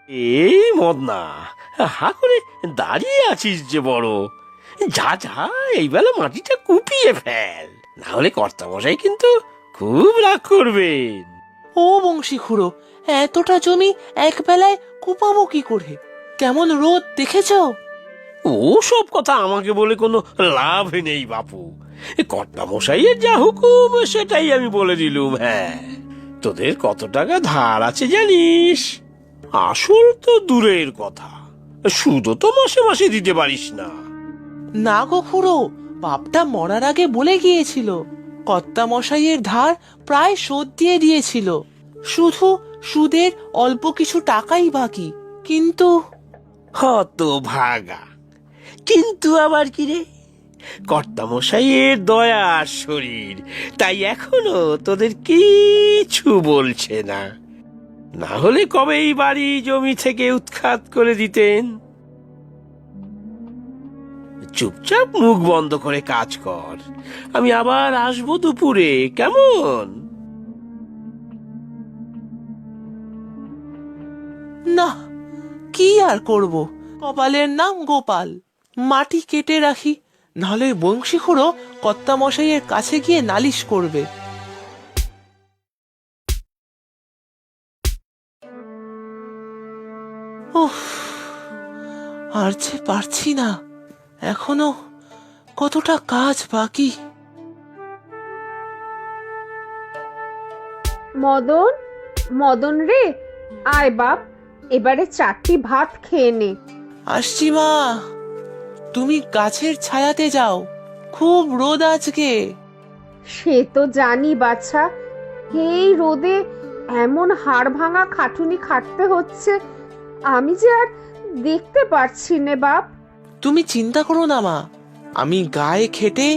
এই মদনা, হা করে দাঁড়িয়ে আছিস যে বড়? যা যা, এই বেলা মাটিটা কুপিয়ে ফেল, না হলে কর্তামশাই কিন্তু খুব রাগ করবেন। ও বংশী খুড়ো, এতটা জমি এক বেলায় কুপাবো কি করে? কেমন রোদ দেখেছ? ও সব কথা আমাকে বলে কোনো লাভ নেই বাপু। কর্তামশাইয়ের যা হুকুম সেটাই আমি বলে দিলুম। হ্যাঁ, তোদের কত টাকা ধার আছে জানিস? আসল তো দূরের কথা, সুদও তো মাসে মাসে দিতে পারিস না। না গো খুড়ো, বাপটা মরার আগে বলে গিয়েছিল কর্তা মশাইয়ের ধার প্রায় শোধ দিয়ে দিয়েছিল, শুধু সুদের অল্প কিছু টাকাই বাকি। কিন্তু হত ভাগা, কিন্তু আবার কি রে? কর্তামশাইয়ের দয়ার শরীর, তাই এখনো তোদের কিছু বলছে না, না হলে কবেই বাড়ি জমি থেকে উৎখাত করে দিতেন। চুপচাপ মুখ বন্ধ করে কাজ কর, আমি আবার আসবো দুপুরে, কেমন? না, কি আর করব, কপালের নাম গোপাল। মাটি কেটে রাখি, নাহলে বংশী খুড়ো কর্তা মশাইয়ের কাছে গিয়ে নালিশ করবে। উফ, আর যে পারছি না, এখনো কতটা কাজ বাকি। মদন, মদন রে, আয় বাপ, এবারে 4টি ভাত খেয়ে নে। আসছি মা, তুমি গাছের ছায়াতে যাও, খুব রোদ আজকে। সে তো জানি বাছা, এই রোদে এমন হাড় ভাঙা খাটুনি খাটতে হচ্ছে, আমি যে আর দেখতে পারছি নে বাপ। তুমি চিন্তা করো না মা, আমি গায়ে খেটে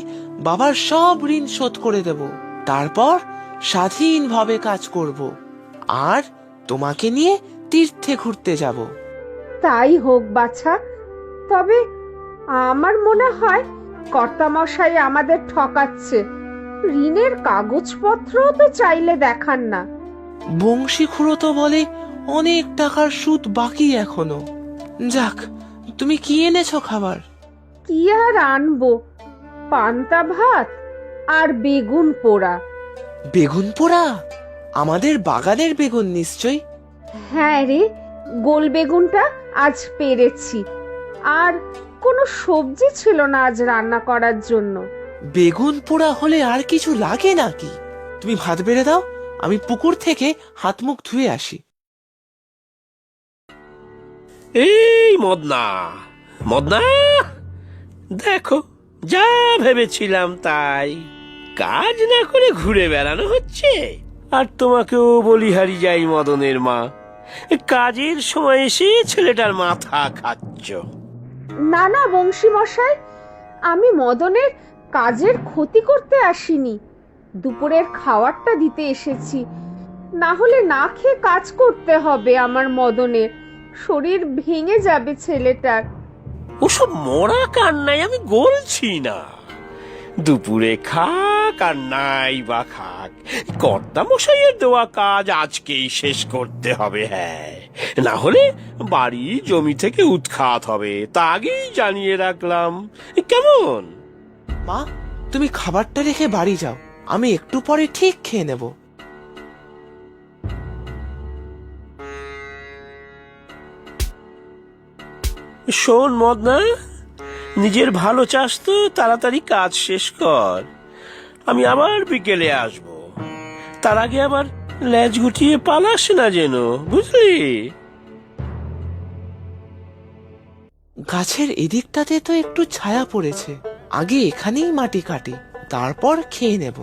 বাবার সব ঋণ শোধ করে দেব, তারপর স্বাধীনভাবে কাজ করব, আর তোমাকে নিয়ে তীর্থে ঘুরতে যাব। তাই হোক বাছা, তবে আমার মনে হয় কর্তামশাই আমাদের ঠকাচ্ছে। ঋণের কাগজপত্রও তো চাইলে দেখান না। বংশী খুড়ো তো বলে অনেক টাকার সুদ বাকি এখনো। যাক, তুমি কি এনেছো খাবার? কি আর আনবো, পান্তা ভাত আর বেগুন পোড়া। বেগুন পোড়া? আমাদের বাগানের বেগুন নিশ্চয়। হ্যাঁ রে, গোল বেগুনটা আজ পেরেছি, আর কোনো সবজি ছিল না আজ রান্না করার জন্য। বেগুন পোড়া হলে আর কিছু লাগে নাকি? তুমি ভাত বেড়ে দাও, আমি পুকুর থেকে হাত মুখ ধুয়ে আসি। এই মদনা, মদনা, দেখো, যা ভেবেছিলাম তাই, কাজ না করে ঘুরে বেড়ানো হচ্ছে, আর তোমাকেও বলিহারি যাই মদনের মা, কাজের সময় এসে ছেলেটার মাথা খাচ্ছ। না না বংশী মশাই, আমি মদনের কাজের ক্ষতি করতে আসিনি, দুপুরের খাবারটা দিতে এসেছি। না হলে না খেয়ে কাজ করতে হবে আমার মদনের, শরীর ভেঙে যাবে ছেলেটার। ওসব মরা কান্নাই আমি গলছি না, দুপুরে খাক আর নাই বা খাক, কর্তামশাইয়ের দেওয়া কাজ আজকেই শেষ করতে হবে। হ্যাঁ, না হলে বাড়ি জমি থেকে উৎখাত হবে, তা আগেই জানিয়ে রাখলাম, কেমন? মা, তুমি খাবারটা রেখে বাড়ি যাও, আমি একটু পরে ঠিক খেয়ে নেব। শোন মদনা, নিজের ভালো চাস তো তাড়াতাড়ি কাজ শেষ কর, আমি আবার বিকেলে আসব, তার আগে আবার লেজ গুটিয়ে পালাস না যেন, বুঝলি? গাছের এদিকটাতে তো একটু ছায়া পড়েছে, আগে এখানেই মাটি কাটি, তারপর খেয়ে নেব।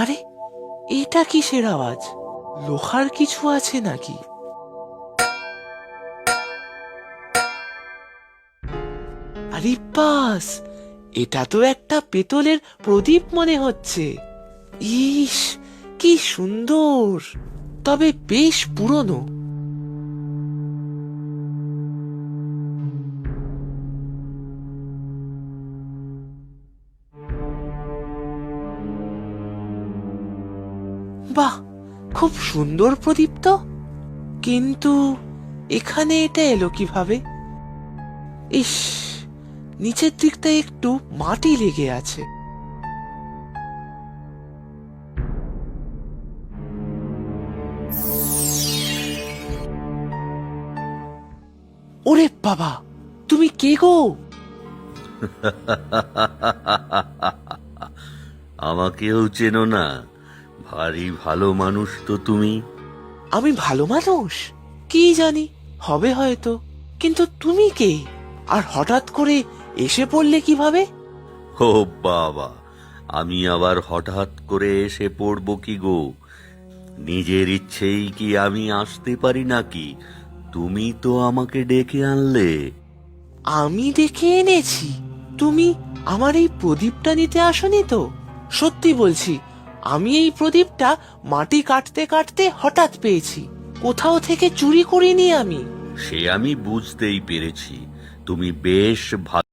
আরে, এটা কিসের আওয়াজ? লোহার কিছু আছে নাকি? আরে বাস, এটা তো একটা পেতলের প্রদীপ মনে হচ্ছে। ইস, কি সুন্দর, তবে বেশ পুরনো। বাহ, খুব সুন্দর প্রদীপ তো। কিন্তু এখানে এটা এলো কিভাবে? ইস, নিচের দিকটা একটু মাটি লেগে আছে। ওরে বাবা, তুমি কে গো? আমাকেও চেনো না? ভারী ভালো মানুষ তো তুমি। আমি ভালো মানুষ? কি জানি, হবে হয়তো। কিন্তু তুমি কে, আর হঠাৎ করে এসে পড়লে কিভাবে? ও বাবা, আমি আবার হঠাৎ করে এসে পড়ব কি গো? নিজের ইচ্ছেই কি আমি আসতে পারি নাকি? তুমি তো আমাকে ডেকে আনলে। আমি ডেকে এনেছি? তুমি আমার এই প্রদীপটা নিতে আসনি তো? সত্যি বলছি, আমি এই প্রদীপটা মাটি কাটতে কাটতে হঠাৎ পেয়েছি। কোথাও থেকে চুরি করিনি আমি। সে আমি বুঝতেই পেরেছি। তুমি বেশ ভালো